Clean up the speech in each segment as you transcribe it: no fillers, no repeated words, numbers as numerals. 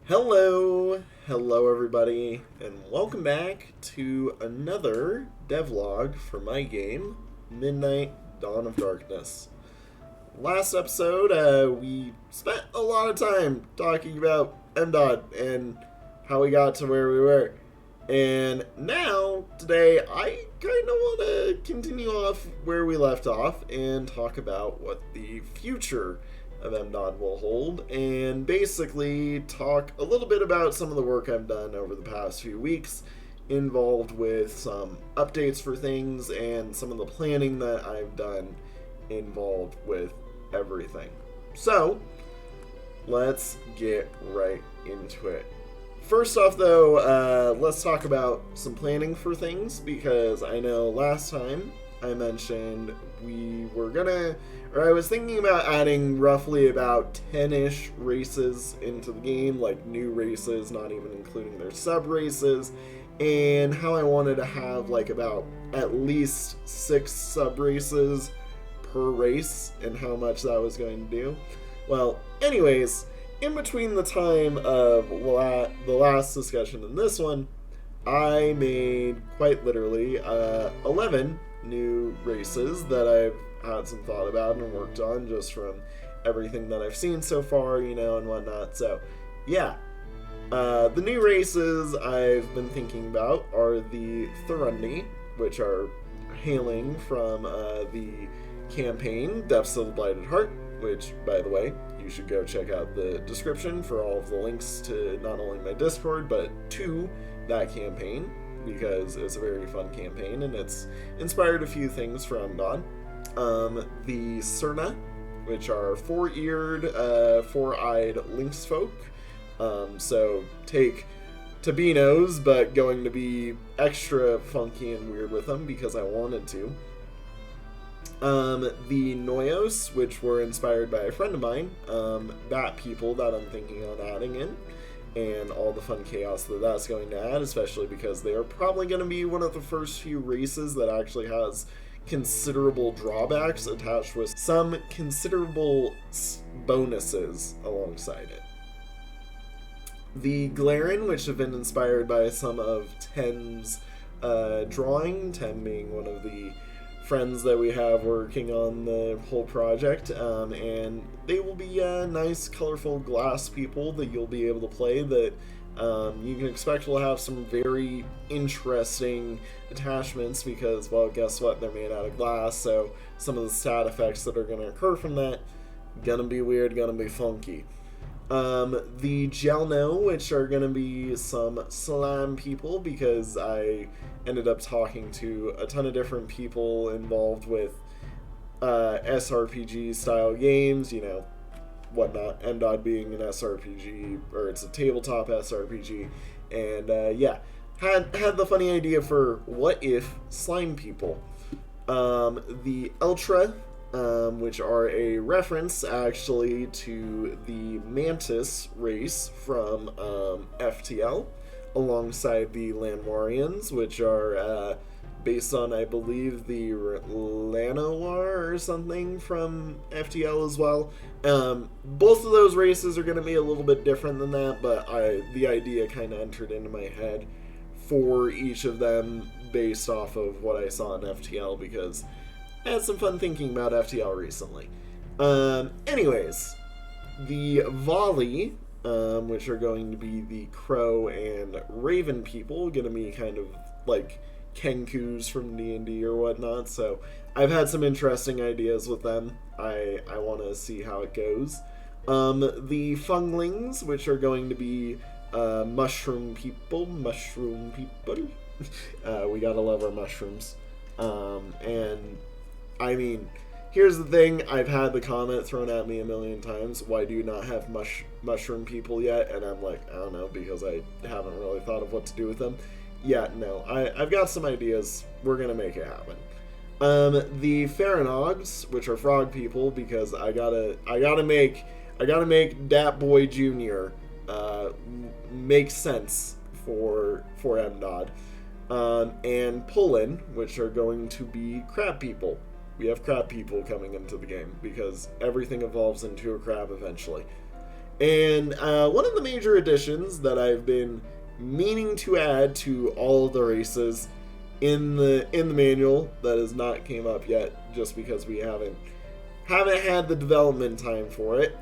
Hello everybody, and welcome back to another devlog for my game, Midnight Dawn of Darkness. Last episode, we spent a lot of time talking about MDOT and how we got to where we were. And now, today, I kind of want to continue off where we left off and talk about what the future of MDOT will hold, and basically talk a little bit about some of the work I've done over the past few weeks, involved with some updates for things and some of the planning that I've done involved with everything. So, let's get right into it. First off, though, let's talk about some planning for things, because I know last time I mentioned I was thinking about adding roughly about 10-ish races into the game, like new races, not even including their sub-races, and how I wanted to have like about at least 6 sub-races per race, and how much that was going to do. Well, anyways, in between the time of the last discussion and this one, I made quite literally 11 new races that I've had some thought about and worked on just from everything that I've seen so far, and whatnot. So, yeah. The new races I've been thinking about are the Thurundi, which are hailing from the campaign Depths of the Blighted Heart, which, by the way, you should go check out the description for all of the links to not only my Discord, but to that campaign, because it's a very fun campaign, and it's inspired a few things from Dawn. The Cerna, which are four-eared, four-eyed lynx folk. So take Tabinos, but going to be extra funky and weird with them because I wanted to. The Noyos, which were inspired by a friend of mine, bat people that I'm thinking on adding in, and all the fun chaos that that's going to add, especially because they are probably going to be one of the first few races that actually has considerable drawbacks attached with some considerable bonuses alongside it. The Glaren, which have been inspired by some of Tem's drawing, Tem being one of the friends that we have working on the whole project, and they will be nice, colorful glass people that you'll be able to play that you can expect will have some very interesting attachments because, well, guess what? They're made out of glass, so some of the stat effects that are going to occur from that, gonna be weird, gonna be funky. The Gelno, which are going to be some slam people, because I ended up talking to a ton of different people involved with SRPG style games, whatnot, MDOT being an SRPG, or it's a tabletop SRPG, and had the funny idea for what if slime people. The Ultra, which are a reference actually to the Mantis race from FTL, alongside the Lanwarians, which are based on, I believe, the Llanowar or something from FTL as well. Both of those races are going to be a little bit different than that, but the idea kind of entered into my head for each of them based off of what I saw in FTL, because I had some fun thinking about FTL recently. Anyways, the Volley, which are going to be the Crow and Raven people, going to be kind of like Kenkus from D&D or whatnot, so I've had some interesting ideas with them. I want to see how it goes. The Funglings, which are going to be mushroom people. We gotta love our mushrooms. And I mean, here's the thing, I've had the comment thrown at me a million times, why do you not have mushroom people yet? And I'm like, I don't know, because I haven't really thought of what to do with them. Yeah, no, I've got some ideas. We're gonna make it happen. The Faranogs, which are frog people, because I gotta make Dat Boy Jr. Make sense for MDOD. And Pullin, which are going to be crab people. We have crab people coming into the game because everything evolves into a crab eventually. And one of the major additions that I've been meaning to add to all of the races in the manual that has not came up yet, just because we haven't had the development time for it,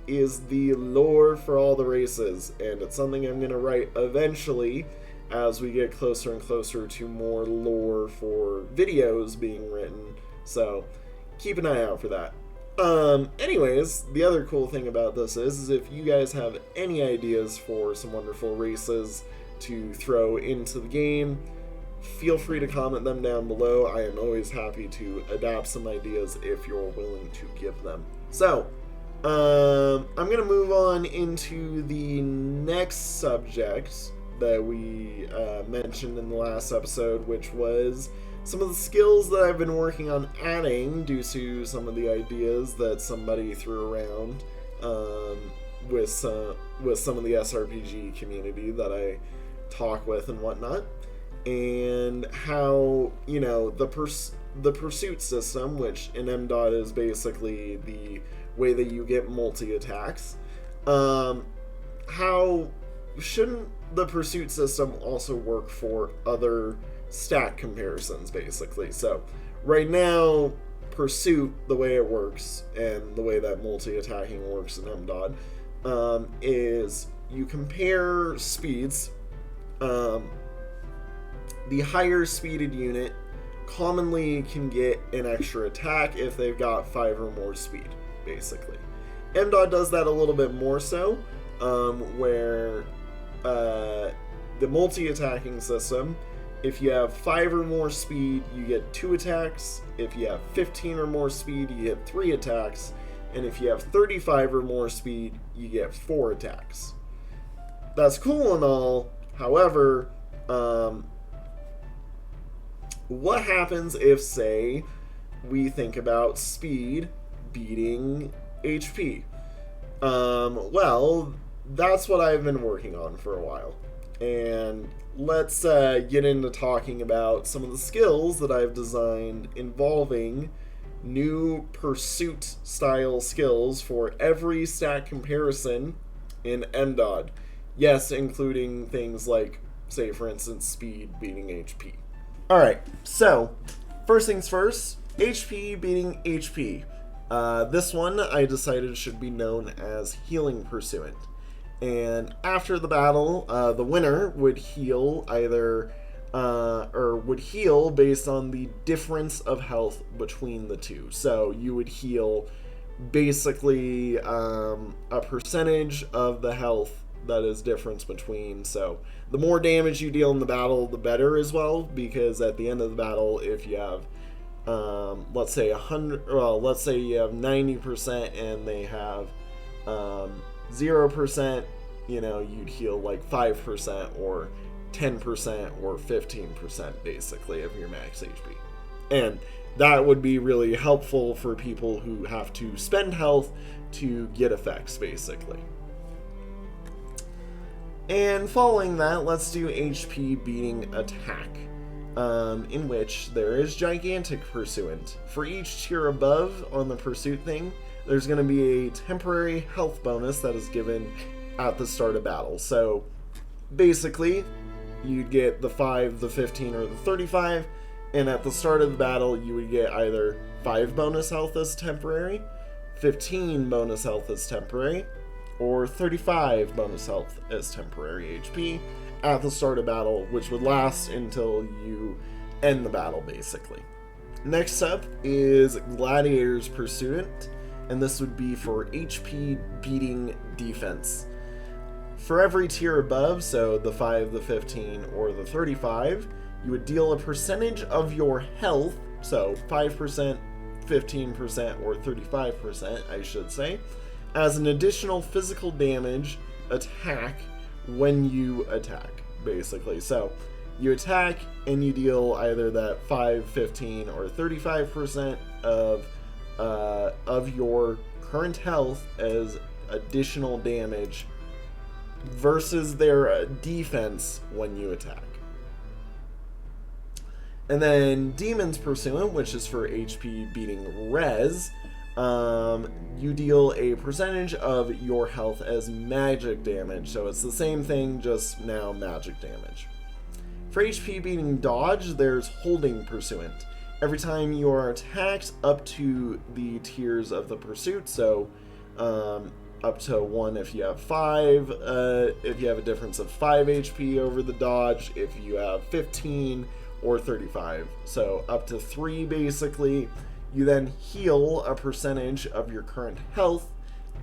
is the lore for all the races, and it's something I'm going to write eventually as we get closer and closer to more lore for videos being written, so keep an eye out for that. Anyways, the other cool thing about this is if you guys have any ideas for some wonderful races to throw into the game, feel free to comment them down below. I am always happy to adapt some ideas if you're willing to give them. So, I'm going to move on into the next subject that we mentioned in the last episode, which was some of the skills that I've been working on adding due to some of the ideas that somebody threw around with some of the SRPG community that I talk with and whatnot, and how, you know, the pursuit system, which in MDOT is basically the way that you get multi-attacks, how shouldn't the pursuit system also work for other stat comparisons, basically? So right now, pursuit, the way it works and the way that multi-attacking works in MDOT, is you compare speeds. The higher speeded unit commonly can get an extra attack if they've got 5 or more speed, basically. MDOT does that a little bit more so, where the multi-attacking system, if you have 5 or more speed, you get 2 attacks. If you have 15 or more speed, you get 3 attacks. And if you have 35 or more speed, you get 4 attacks. That's cool and all. However, what happens if, say, we think about speed beating HP? Well, that's what I've been working on for a while. And let's get into talking about some of the skills that I've designed involving new pursuit style skills for every stat comparison in MDOT. Yes, including things like, say, for instance, speed beating HP. Alright, so, first things first, HP beating HP. This one I decided should be known as Healing Pursuant. And after the battle, the winner would heal either, or would heal based on the difference of health between the two. So you would heal basically a percentage of the health that is difference between. So the more damage you deal in the battle, the better as well, because at the end of the battle, if you have let's say 100, well, let's say you have 90% and they have 0%, you know, you'd heal like 5% or 10% or 15% basically of your max HP. And that would be really helpful for people who have to spend health to get effects, basically. And following that, let's do HP beating attack, in which there is Gigantic Pursuant. For each tier above on the pursuit thing, there's going to be a temporary health bonus that is given at the start of battle. So basically, you'd get the 5, the 15, or the 35, and at the start of the battle, you would get either 5 bonus health as temporary, 15 bonus health as temporary, or 35 bonus health as temporary HP at the start of battle, which would last until you end the battle, basically. Next up is Gladiator's Pursuant, and this would be for HP beating defense. For every tier above, so the 5, the 15, or the 35, you would deal a percentage of your health, so 5%, 15%, or 35%, I should say, as an additional physical damage attack when you attack, basically. So you attack and you deal either that 5, 15, or 35% of your current health as additional damage versus their defense when you attack. And then Demon's Pursuant, which is for HP beating res. you deal a percentage of your health as magic damage. So it's the same thing, just now magic damage. For HP beating dodge, there's holding Pursuant. Every time you are attacked up to the tiers of the pursuit, so up to 1 if you have 5, if you have a difference of 5 HP over the dodge, if you have 15 or 35. So up to 3 basically. You then heal a percentage of your current health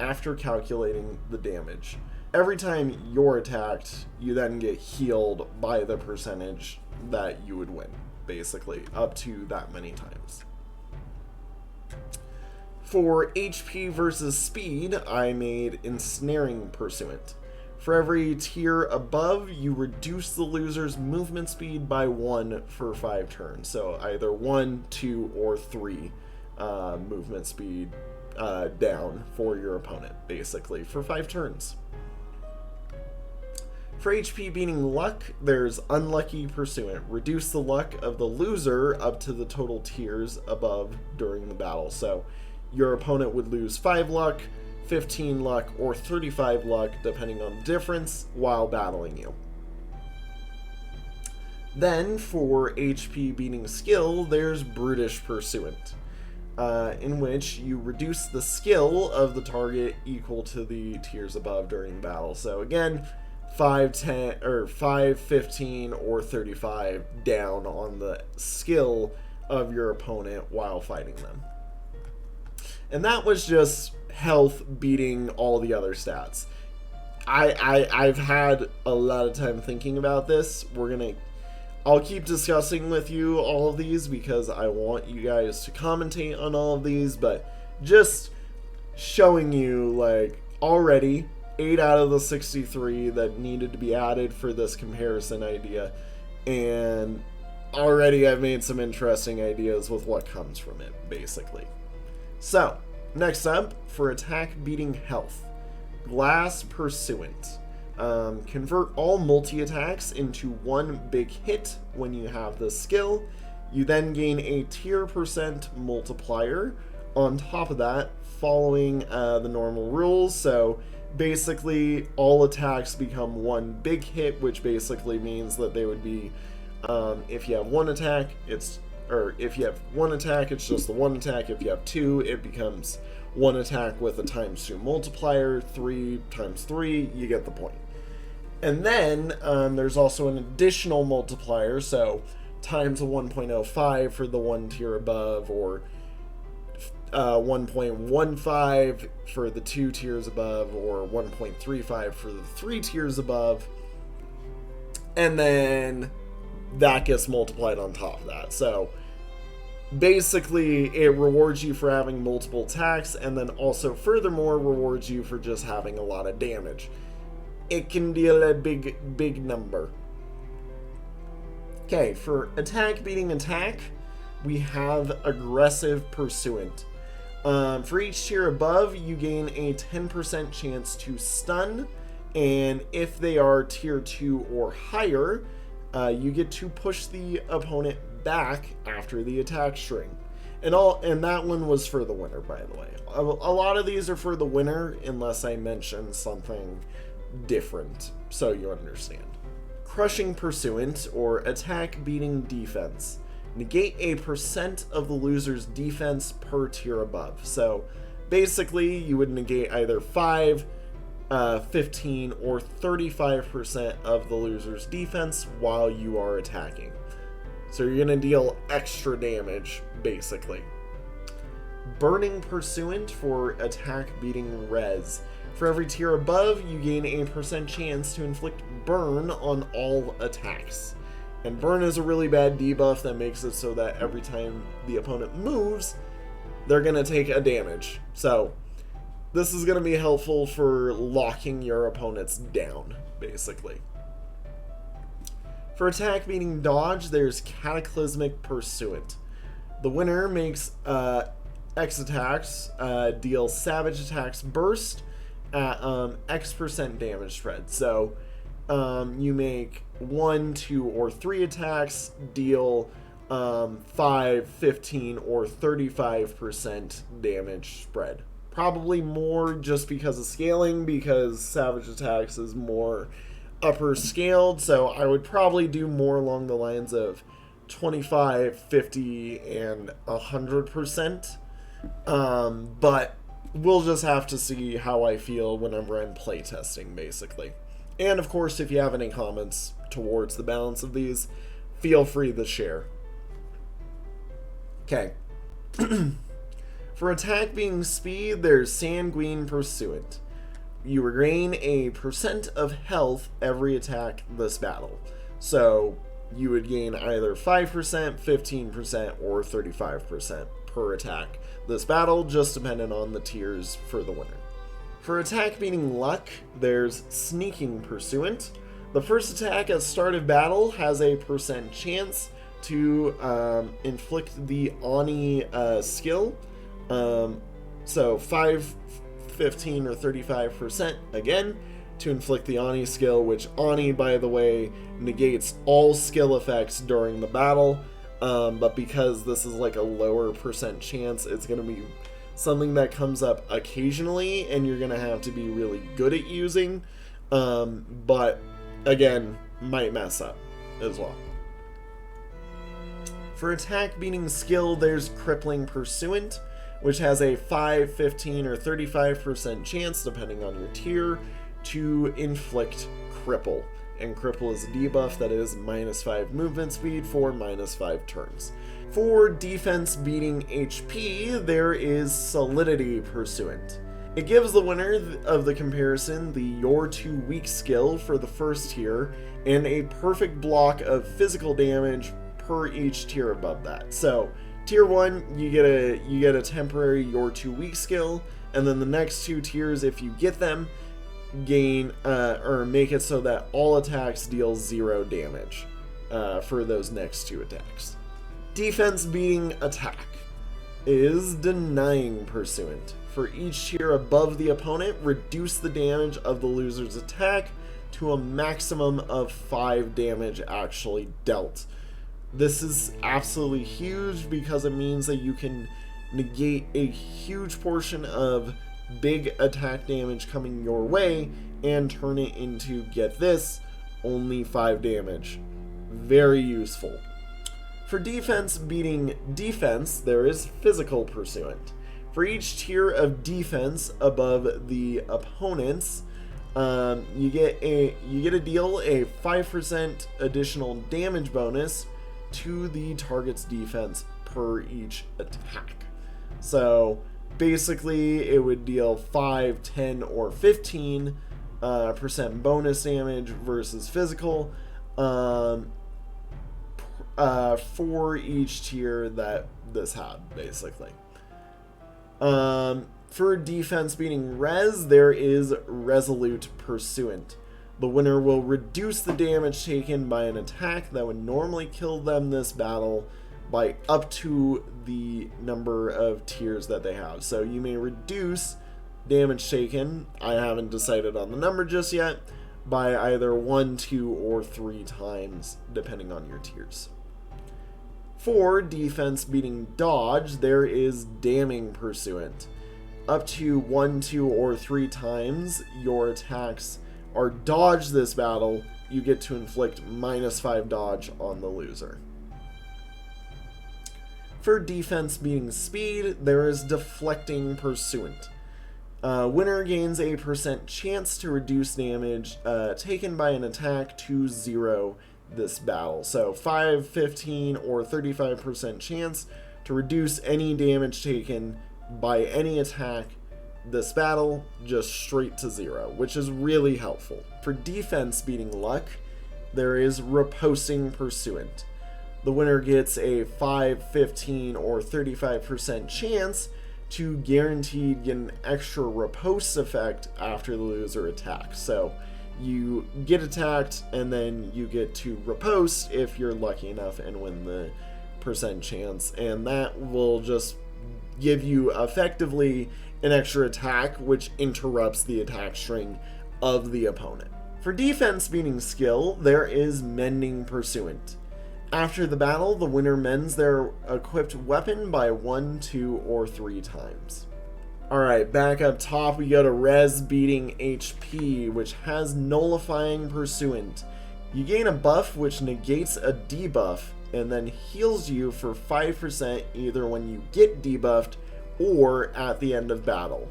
after calculating the damage. Every time you're attacked, you then get healed by the percentage that you would win, basically, up to that many times. For HP versus speed, I made Ensnaring Pursuant. For every tier above, you reduce the loser's movement speed by 1 for 5 turns. So either 1, 2, or 3 movement speed down for your opponent, basically, for 5 turns. For HP beating luck, there's Unlucky Pursuant. Reduce the luck of the loser up to the total tiers above during the battle. So your opponent would lose 5 luck, 15 luck, or 35 luck, depending on the difference, while battling you. Then, for HP beating skill, there's Brutish Pursuant, in which you reduce the skill of the target equal to the tiers above during battle. So again, 5, 10, or 5, 15, or 35 down on the skill of your opponent while fighting them. And that was just health beating all the other stats. I've had a lot of time thinking about this. I'll keep discussing with you all of these because I want you guys to commentate on all of these, but just showing you, like, already 8 out of the 63 that needed to be added for this comparison idea, and already I've made some interesting ideas with what comes from it, basically. So, next up, for attack beating health, Glass Pursuant. Convert all multi-attacks into 1 big hit when you have this skill. You then gain a tier percent multiplier on top of that, following the normal rules. So basically, all attacks become 1 big hit, which basically means that they would be, if you have 1 attack, it's just the 1 attack. If you have 2, it becomes 1 attack with a ×2 multiplier. 3 times 3, you get the point. And then there's also an additional multiplier, so times a 1.05 for the 1 tier above, or 1.15 for the 2 tiers above, or 1.35 for the 3 tiers above. And then that gets multiplied on top of that. So basically, it rewards you for having multiple attacks, and then also furthermore rewards you for just having a lot of damage. It can deal a big number. Okay, for attack beating attack, we have Aggressive Pursuant. For each tier above, you gain a 10% chance to stun, and if they are tier 2 or higher, you get to push the opponent back after the attack string. And that one was for the winner, by the way. A lot of these are for the winner, unless I mention something different, so you understand. Crushing Pursuant, or attack beating defense. Negate a percent of the loser's defense per tier above. So basically, you would negate either 5, 15, or 35% of the loser's defense while you are attacking. So you're going to deal extra damage, basically. Burning Pursuant, for attack beating res. For every tier above, you gain a % chance to inflict burn on all attacks. And burn is a really bad debuff that makes it so that every time the opponent moves, they're going to take a damage. So this is going to be helpful for locking your opponents down, basically. For attack beating dodge, there's Cataclysmic Pursuant. The winner makes X attacks, deal Savage attacks burst at X% damage spread. So you make 1, 2, or 3 attacks, deal 5, 15, or 35% damage spread. Probably more just because of scaling, because Savage Attacks is more upper scaled, so I would probably do more along the lines of 25, 50, and 100%. But we'll just have to see how I feel whenever I'm playtesting, basically. And of course, if you have any comments towards the balance of these, feel free to share. Okay. For attack being speed, there's Sanguine Pursuant. You regain a % of health every attack this battle. So you would gain either 5%, 15%, or 35% per attack this battle, just depending on the tiers for the winner. For attack beating luck, there's Sneaking Pursuant. The first attack at start of battle has a % chance to inflict the Ani skill. So 5, 15, or 35% again to inflict the Ani skill, which Ani, by the way, negates all skill effects during the battle. But because this is like a lower % chance, it's going to be something that comes up occasionally, and you're going to have to be really good at using. But again, might mess up as well. For attack beating skill, there's Crippling Pursuant, which has a 5, 15, or 35% chance, depending on your tier, to inflict Cripple. And Cripple is a debuff that is -5 movement speed for -5 turns. For defense beating HP, there is Solidity Pursuant. It gives the winner of the comparison the Your 2 Weak skill for the first tier, and a perfect block of physical damage per each tier above that. So tier 1, you get a temporary Your 2 Weak skill, and then the next 2 tiers, if you get them, gain or make it so that all attacks deal 0 damage for those next 2 attacks. Defense beating attack is Denying Pursuant. For each tier above the opponent, reduce the damage of the loser's attack to a maximum of 5 damage actually dealt. This is absolutely huge because it means that you can negate a huge portion of big attack damage coming your way and turn it into, get this, only 5 damage. Very useful. For defense beating defense, there is Physical Pursuant. For each tier of defense above the opponents, you get to deal a 5% additional damage bonus to the target's defense per each attack. So basically it would deal 5, 10, or 15% bonus damage versus physical for each tier that this had, basically. For defense beating res, there is Resolute Pursuant. The winner will reduce the damage taken by an attack that would normally kill them this battle by up to the number of tiers that they have. So you may reduce damage taken, I haven't decided on the number just yet, by either 1, 2, or 3 times, depending on your tiers. For defense beating dodge, there is Damning Pursuant. Up to 1, 2, or 3 times your attacks are dodged this battle, you get to inflict -5 dodge on the loser. For defense beating speed, there is Deflecting Pursuant. Winner gains a % chance to reduce damage taken by an attack to 0 this battle. So 5, 15, or 35% chance to reduce any damage taken by any attack this battle just straight to 0, which is really helpful. For defense beating luck, there is Riposting Pursuant. The winner gets a 5, 15, or 35% chance to guaranteed get an extra riposte effect after the loser attacks. So you get attacked and then you get to riposte if you're lucky enough and win the % chance, and that will just give you effectively an extra attack which interrupts the attack string of the opponent. For defense beating skill, there is Mending Pursuant. After the battle, the winner mends their equipped weapon by 1, 2, or 3 times. Alright, back up top we go to Res beating HP, which has Nullifying Pursuant. You gain a buff which negates a debuff and then heals you for 5% either when you get debuffed or at the end of battle.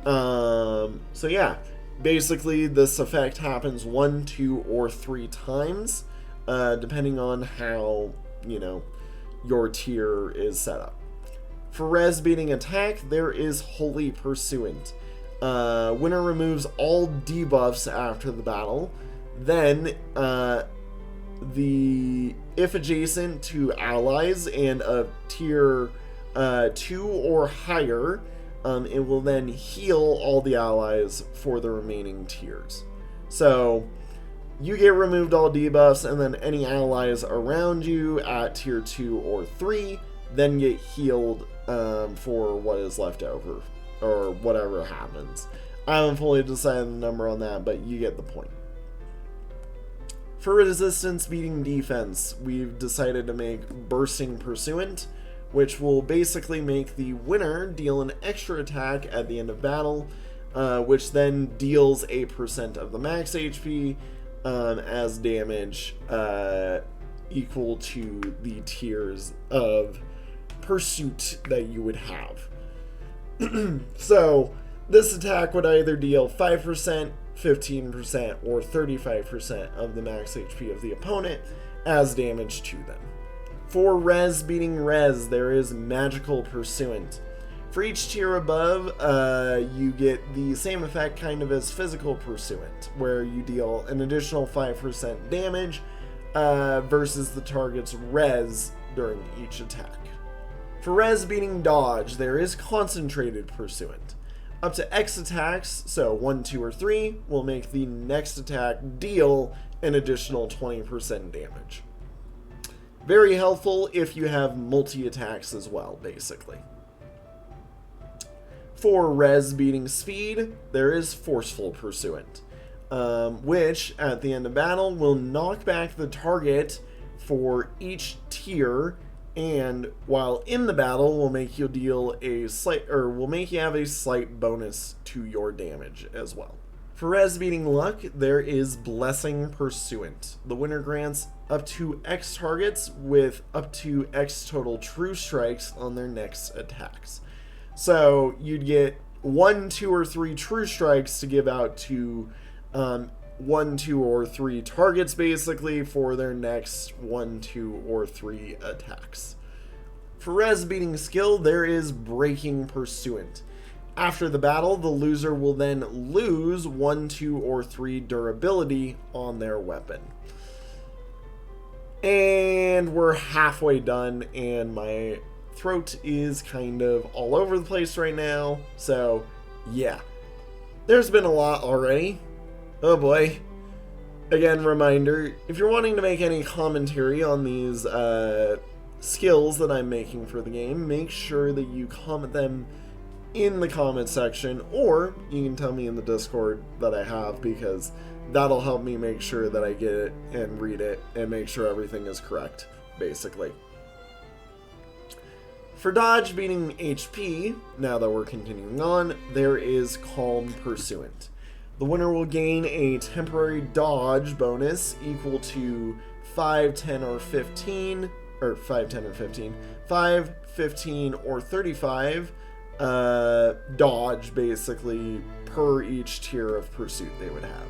So yeah, basically this effect happens 1, 2, or 3 times, depending on how, your tier is set up. For Res beating attack, there is Holy Pursuant. Winner removes all debuffs after the battle. Then, if adjacent to allies and a tier 2 or higher, it will then heal all the allies for the remaining tiers. So, you get removed all debuffs, and then any allies around you at tier 2 or 3 then get healed for what is left over, or whatever happens. I haven't fully decided the number on that, but you get the point. For resistance beating defense, we've decided to make Bursting Pursuant, which will basically make the winner deal an extra attack at the end of battle, which then deals 8% of the max HP as damage equal to the tiers of pursuit that you would have. So this attack would either deal 5%, 15%, or 35% of the max HP of the opponent as damage to them. For Res beating Res, there is Magical Pursuant. For each tier above, you get the same effect kind of as Physical Pursuant, where you deal an additional 5% damage versus the target's Res during each attack. For Res beating Dodge, there is Concentrated Pursuant. Up to X attacks, so 1, 2, or 3, will make the next attack deal an additional 20% damage. Very helpful if you have multi-attacks as well, basically. For Res beating Speed, there is Forceful Pursuant, which, at the end of battle, will knock back the target for each tier, and while in the battle will make you have a slight bonus to your damage as well. For Res beating Luck, there is Blessing Pursuant. The winner grants up to X targets with up to X total true strikes on their next attacks. So you'd get 1, 2, or 3 true strikes to give out to 1, 2, or 3 targets basically for their next 1, 2, or 3 attacks. For Res beating Skill, there is Breaking Pursuant. After the battle, the loser will then lose 1, 2, or 3 durability on their weapon. And we're halfway done, and my throat is kind of all over the place right now. So, yeah. There's been a lot already. Oh boy. Again, reminder, if you're wanting to make any commentary on these skills that I'm making for the game, make sure that you comment them in the comment section, or you can tell me in the Discord that I have, because that'll help me make sure that I get it and read it and make sure everything is correct, basically. For Dodge beating HP, now that we're continuing on, there is Calm Pursuant. The winner will gain a temporary dodge bonus equal to 5, 10, or 15, or 5, 10, or 15, 5, 15, or 35 dodge, basically, per each tier of pursuit they would have.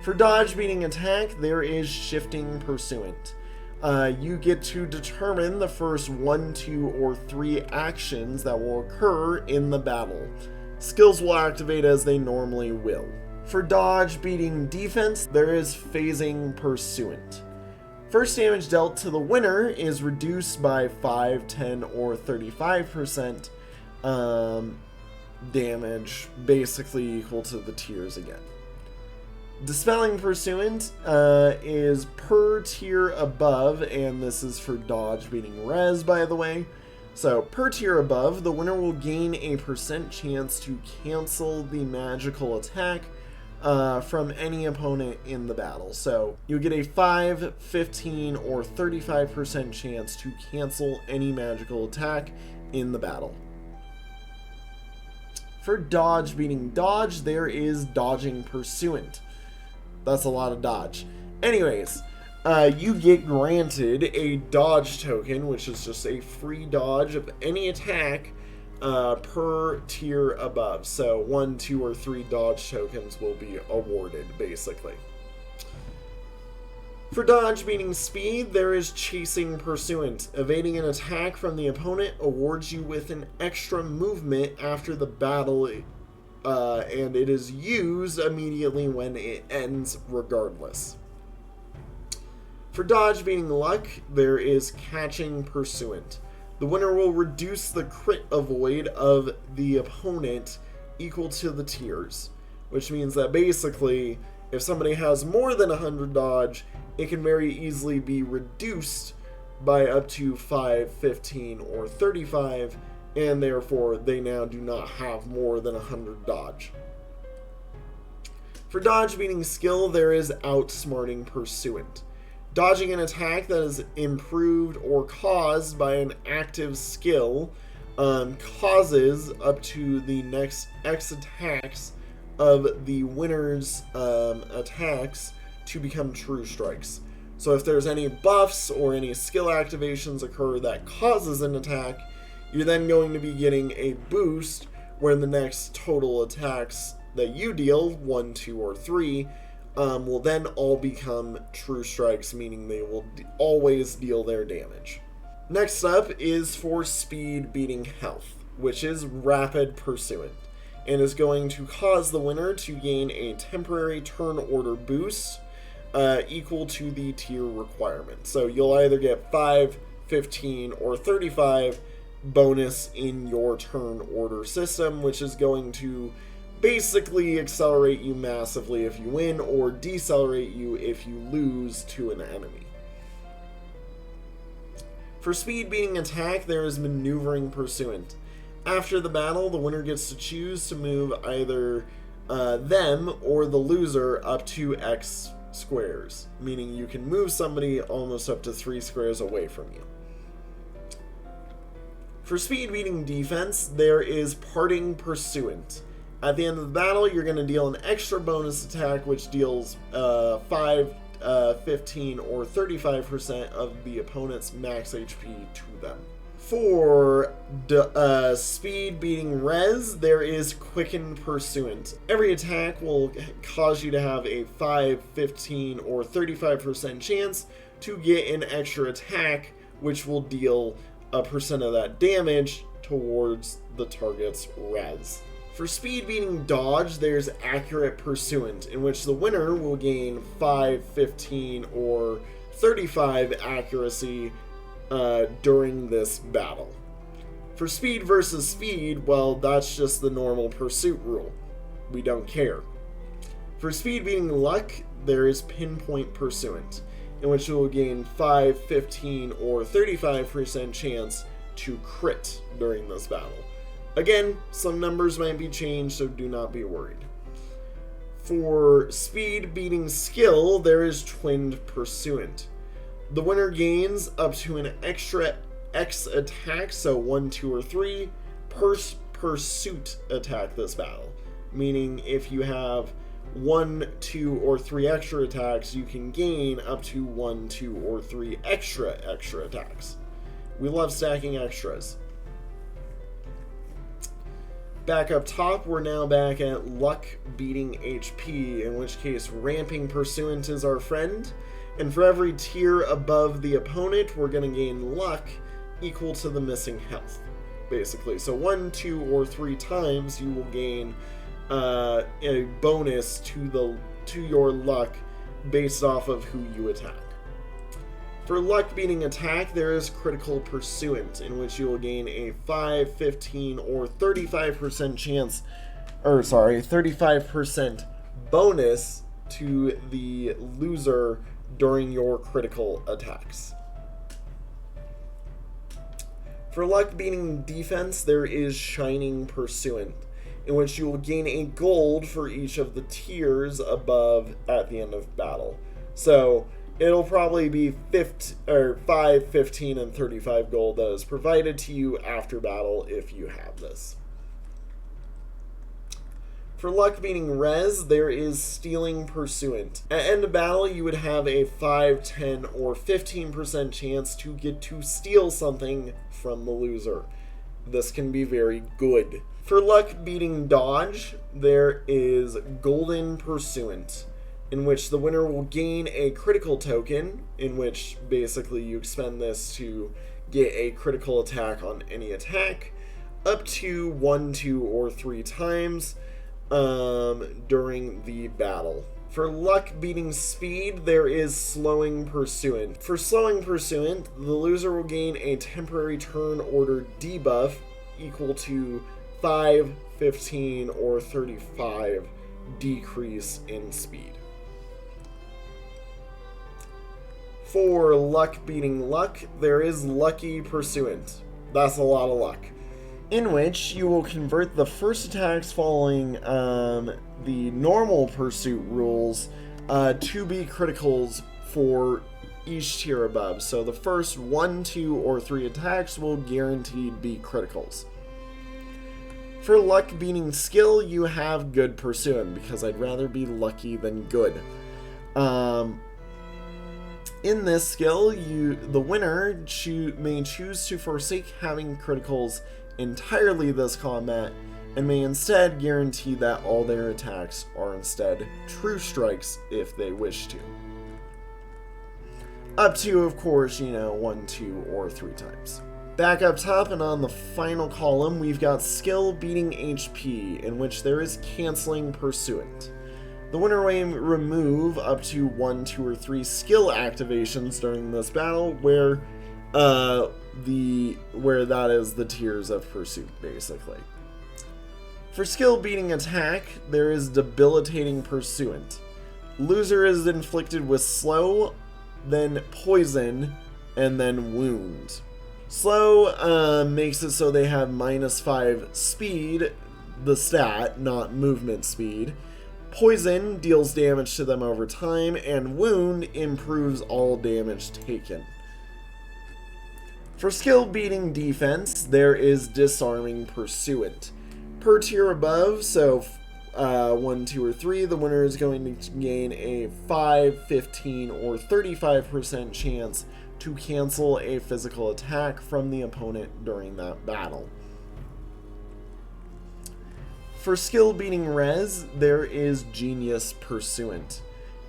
For Dodge beating Attack, there is Shifting Pursuant. You get to determine the first 1, 2, or 3 actions that will occur in the battle. Skills will activate as they normally will. For Dodge beating Defense, there is Phasing Pursuant. First damage dealt to the winner is reduced by 5, 10, or 35% damage, basically equal to the tiers again. Dispelling Pursuant is per tier above, and this is for Dodge beating Res, by the way. So, per tier above, the winner will gain a % chance to cancel the magical attack from any opponent in the battle. So you get a 5, 15, or 35% chance to cancel any magical attack in the battle. For dodge beating dodge, there is dodging Pursuant. That's a lot of dodge. Anyways, you get granted a dodge token, which is just a free dodge of any attack per tier above. So 1, 2, or 3 dodge tokens will be awarded, basically. For dodge beating speed, there is chasing Pursuant. Evading an attack from the opponent awards you with an extra movement after the battle, and it is used immediately when it ends regardless. For dodge beating luck, there is catching Pursuant. The winner will reduce the crit avoid of the opponent equal to the tiers, which means that basically, if somebody has more than 100 dodge, it can very easily be reduced by up to 5, 15, or 35, and therefore they now do not have more than 100 dodge. For dodge beating skill, there is outsmarting Pursuant. Dodging an attack that is improved or caused by an active skill causes up to the next X attacks of the winner's attacks to become true strikes. So if there's any buffs or any skill activations occur that causes an attack, you're then going to be getting a boost where the next total attacks that you deal, 1, 2, or 3, will then all become true strikes, meaning they will always deal their damage. Next up is for speed beating health, which is rapid Pursuant, and is going to cause the winner to gain a temporary turn order boost equal to the tier requirement. So you'll either get 5, 15, or 35 bonus in your turn order system, which is going to basically accelerate you massively if you win, or decelerate you if you lose to an enemy. For speed beating attack, there is maneuvering Pursuant. After the battle, the winner gets to choose to move either them or the loser up to X squares, meaning you can move somebody almost up to 3 squares away from you. For speed beating defense, there is parting Pursuant. At the end of the battle, you're going to deal an extra bonus attack, which deals 5, 15, or 35% of the opponent's max HP to them. For speed beating res, there is quicken Pursuant. Every attack will cause you to have a 5, 15, or 35% chance to get an extra attack, which will deal a percent of that damage towards the target's res. For speed beating dodge, there's accurate Pursuant, in which the winner will gain 5, 15, or 35 accuracy during this battle. For speed versus speed, well, that's just the normal pursuit rule. We don't care. For speed beating luck, there is pinpoint Pursuant, in which you will gain 5, 15, or 35% chance to crit during this battle. Again, some numbers might be changed, so do not be worried. For speed beating skill, there is twinned Pursuant. The winner gains up to an extra X attack, so 1, 2, or 3, per pursuit attack this battle. Meaning if you have 1, 2, or 3 extra attacks, you can gain up to 1, 2, or 3 extra attacks. We love stacking extras. Back up top, we're now back at luck beating HP, in which case ramping Pursuant is our friend, and for every tier above the opponent, we're going to gain luck equal to the missing health, basically. So 1, 2, or 3 times you will gain a bonus to your luck based off of who you attack. For luck beating attack, there is critical Pursuant, in which you will gain a 5, 15, or 35% bonus to the loser during your critical attacks. For luck beating defense, there is shining Pursuant, in which you will gain a gold for each of the tiers above at the end of battle. So it'll probably be 5, 15, and 35 gold that is provided to you after battle if you have this. For luck beating res, there is stealing Pursuant. At end of battle, you would have a 5, 10, or 15% chance to get to steal something from the loser. This can be very good. For luck beating dodge, there is golden Pursuant, in which the winner will gain a critical token, in which basically you expend this to get a critical attack on any attack, up to 1, 2, or 3 times during the battle. For luck beating speed, there is slowing Pursuant. For slowing Pursuant, the loser will gain a temporary turn order debuff equal to 5, 15, or 35 decrease in speed. For luck beating luck, there is lucky Pursuant. That's a lot of luck. In which you will convert the first attacks following the normal pursuit rules to be criticals for each tier above. So the first 1, 2, or 3 attacks will guaranteed be criticals. For luck beating skill, you have good Pursuant, because I'd rather be lucky than good. In this skill, the winner may choose to forsake having criticals entirely this combat, and may instead guarantee that all their attacks are instead true strikes if they wish to. Up to, of course, 1, 2, or 3 times. Back up top and on the final column, we've got skill beating HP, in which there is canceling Pursuant. The winner may remove up to 1, 2, or 3 skill activations during this battle, where that is the tiers of Pursuit, basically. For skill beating attack, there is debilitating Pursuant. Loser is inflicted with slow, then poison, and then wound. Slow makes it so they have -5 speed, the stat, not movement speed. Poison deals damage to them over time, and wound improves all damage taken. For skill beating defense, there is disarming Pursuant. Per tier above, so 1, 2, or 3, the winner is going to gain a 5, 15, or 35% chance to cancel a physical attack from the opponent during that battle. For skill beating res, there is Genius Pursuant.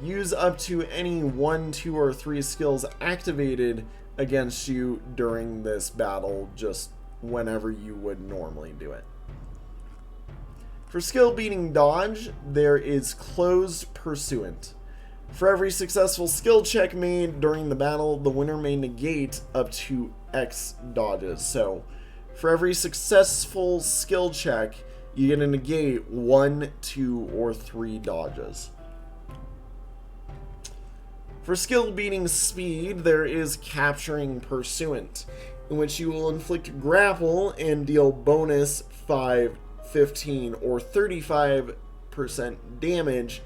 Use up to any 1, 2, or 3 skills activated against you during this battle, just whenever you would normally do it. For skill beating dodge, there is Closed Pursuant. For every successful skill check made during the battle, the winner may negate up to X dodges. So, for every successful skill check, you get to negate 1, 2, or 3 dodges. For skill beating speed, there is Capturing Pursuant, in which you will inflict grapple and deal bonus 5, 15, or 35% damage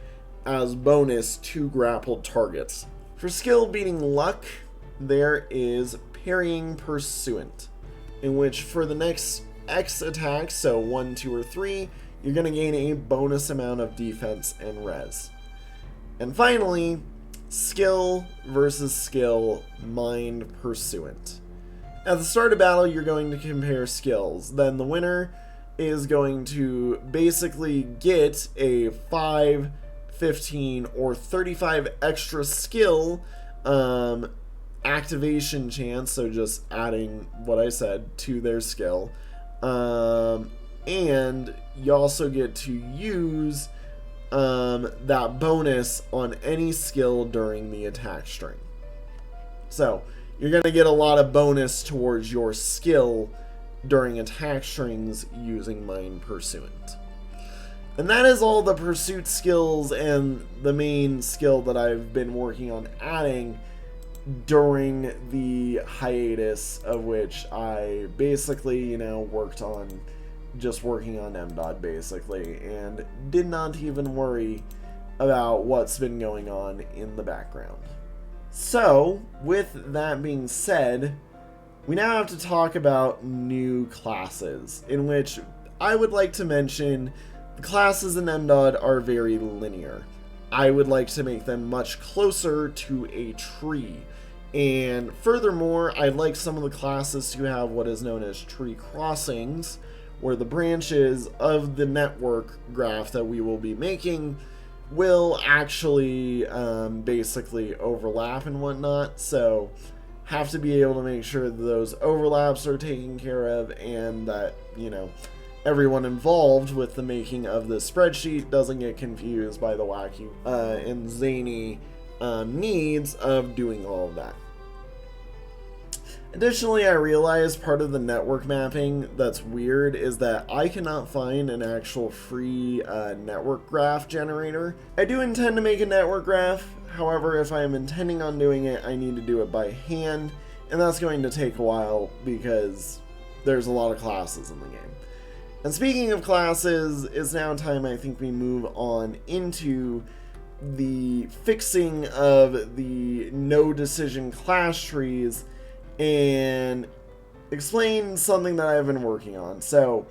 as bonus to grappled targets. For skill beating luck, there is Parrying Pursuant, in which for the next X attacks, so 1, 2, or 3, you're going to gain a bonus amount of defense and res. And finally, skill versus skill, Mind Pursuant. At the start of battle, you're going to compare skills. Then the winner is going to basically get a 5, 15, or 35 extra skill activation chance, so just adding what I said to their skill. And you also get to use that bonus on any skill during the attack string. So you're going to get a lot of bonus towards your skill during attack strings using Mind Pursuant. And that is all the pursuit skills and the main skill that I've been working on adding during the hiatus, of which I basically, worked on just working on MDOT basically, and did not even worry about what's been going on in the background. So, with that being said, we now have to talk about new classes, in which I would like to mention the classes in MDOT are very linear. I would like to make them much closer to a tree. And furthermore, I'd like some of the classes to have what is known as tree crossings, where the branches of the network graph that we will be making will actually basically overlap and whatnot. So have to be able to make sure that those overlaps are taken care of, and that, you know, everyone involved with the making of this spreadsheet doesn't get confused by the wacky and zany needs of doing all of that. Additionally, I realized part of the network mapping that's weird is that I cannot find an actual free network graph generator. I do intend to make a network graph, however, if I am intending on doing it, I need to do it by hand, and that's going to take a while because there's a lot of classes in the game. And speaking of classes, it's now time I think we move on into the fixing of the no decision class trees and explain something that I've been working on. So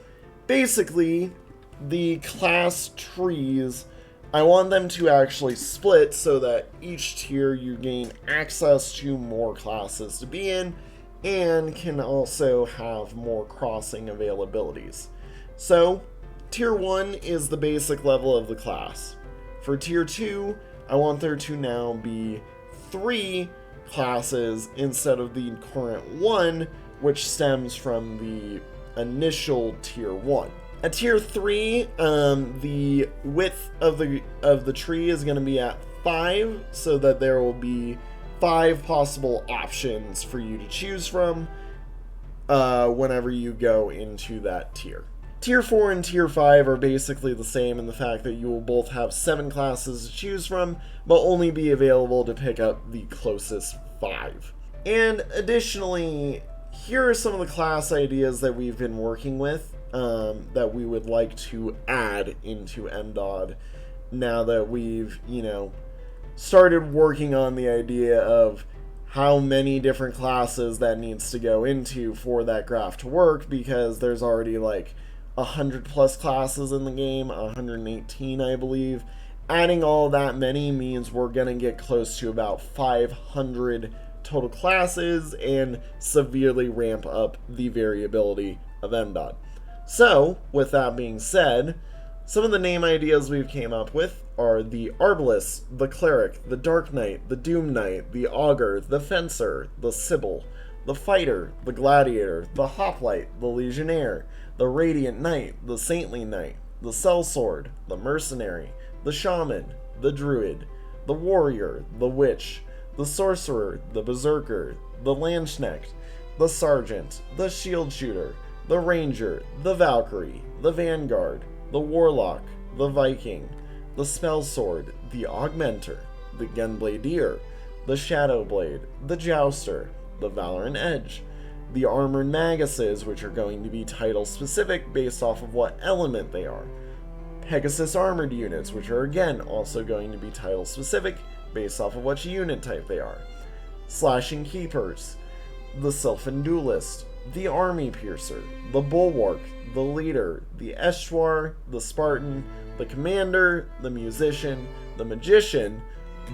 basically, the class trees, I want them to actually split so that each tier you gain access to more classes to be in and can also have more crossing availabilities. So tier 1 is the basic level of the class. For tier 2, I want there to now be 3 classes instead of the current 1, which stems from the initial tier 1. At tier 3, the width of the tree is going to be at 5, so that there will be 5 possible options for you to choose from whenever you go into that tier. Tier 4 and Tier 5 are basically the same in the fact that you will both have 7 classes to choose from, but only be available to pick up the closest 5. And additionally, here are some of the class ideas that we've been working with that we would like to add into MDOD now that we've, started working on the idea of how many different classes that needs to go into for that graph to work, because there's already like 100 plus classes in the game, 118 I believe. Adding all that many means we're gonna get close to about 500 total classes and severely ramp up the variability of MDOT. So, with that being said, some of the name ideas we've came up with are the Arbalist, the Cleric, the Dark Knight, the Doom Knight, the Augur, the Fencer, the Sibyl, the Fighter, the Gladiator, the Hoplite, the Legionnaire, the Radiant Knight, the Saintly Knight, the Sellsword, the Mercenary, the Shaman, the Druid, the Warrior, the Witch, the Sorcerer, the Berserker, the Landsknecht, the Sergeant, the Shield Shooter, the Ranger, the Valkyrie, the Vanguard, the Warlock, the Viking, the Spellsword, the Augmenter, the Gunbladier, the Shadowblade, the Jouster, the Valorant Edge, the Armored Maguses, which are going to be title specific based off of what element they are, Pegasus Armored Units, which are again also going to be title specific based off of what unit type they are, Slashing Keepers, the Sylphan Duelist, the Army Piercer, the Bulwark, the Leader, the Estuar, the Spartan, the Commander, the Musician, the Magician,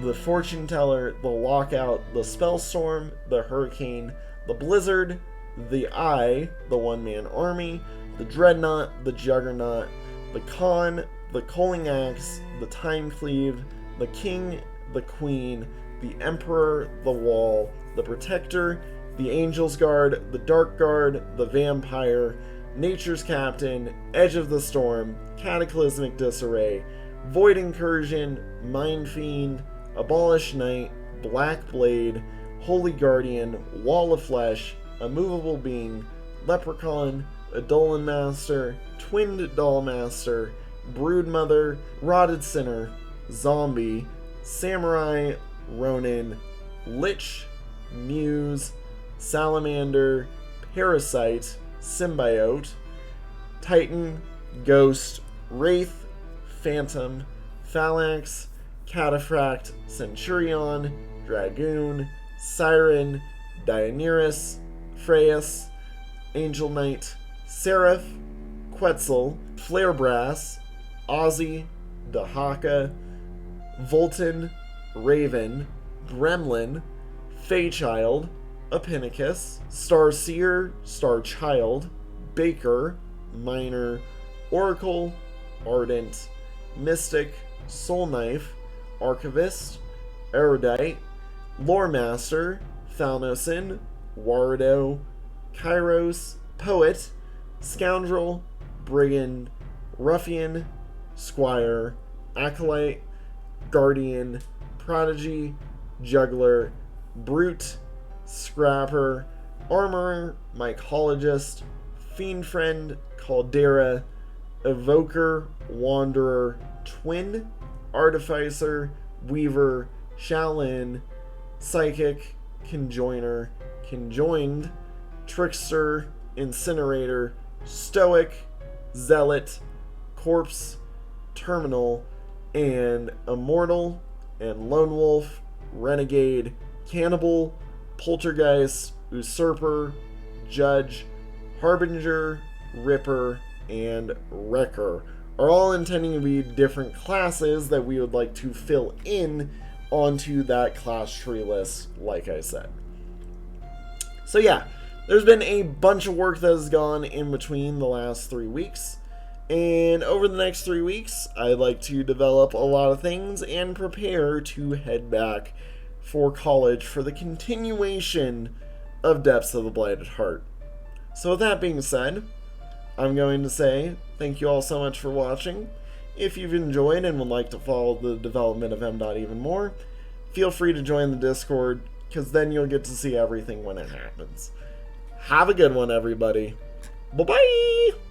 the Fortune Teller, the Lockout, the Spellstorm, the Hurricane, the Blizzard, the Eye, the One-Man Army, the Dreadnought, the Juggernaut, the Khan, the Coaling Axe, the Time Cleave, the King, the Queen, the Emperor, the Wall, the Protector, the Angel's Guard, the Dark Guard, the Vampire, Nature's Captain, Edge of the Storm, Cataclysmic Disarray, Void Incursion, Mind Fiend, Abolish Knight, Black Blade, Holy Guardian, Wall of Flesh, Immovable Being, Leprechaun, Edolan Master, Twinned Doll Master, Broodmother, Rotted Sinner, Zombie, Samurai, Ronin, Lich, Muse, Salamander, Parasite, Symbiote, Titan, Ghost, Wraith, Phantom, Phalanx, Cataphract, Centurion, Dragoon, Siren, Dionysus, Freyas, Angel Knight, Seraph, Quetzal, Flarebrass, Ozzy, Dahaka, Volton, Raven, Gremlin, Feychild, Epicus, Starseer, Starchild, Baker, Miner, Oracle, Ardent, Mystic, Soul Knife, Archivist, Erudite, Loremaster, Thalnosin, Wardo, Kairos, Poet, Scoundrel, Brigand, Ruffian, Squire, Acolyte, Guardian, Prodigy, Juggler, Brute, Scrapper, Armorer, Mycologist, Fiend Friend, Caldera, Evoker, Wanderer, Twin, Artificer, Weaver, Shaolin, Psychic, Conjoiner, Conjoined, Trickster, Incinerator, Stoic, Zealot, Corpse, Terminal, and Immortal, and Lone Wolf, Renegade, Cannibal, Poltergeist, Usurper, Judge, Harbinger, Ripper, and Wrecker are all intending to be different classes that we would like to fill in onto that class tree list, like I said. So yeah, there's been a bunch of work that has gone in between the last 3 weeks, and over the next 3 weeks, I'd like to develop a lot of things and prepare to head back for college for the continuation of Depths of the Blighted Heart. So with that being said, I'm going to say thank you all so much for watching. If you've enjoyed and would like to follow the development of M. even more, feel free to join the Discord, because then you'll get to see everything when it happens. Have a good one, everybody. Bye-bye!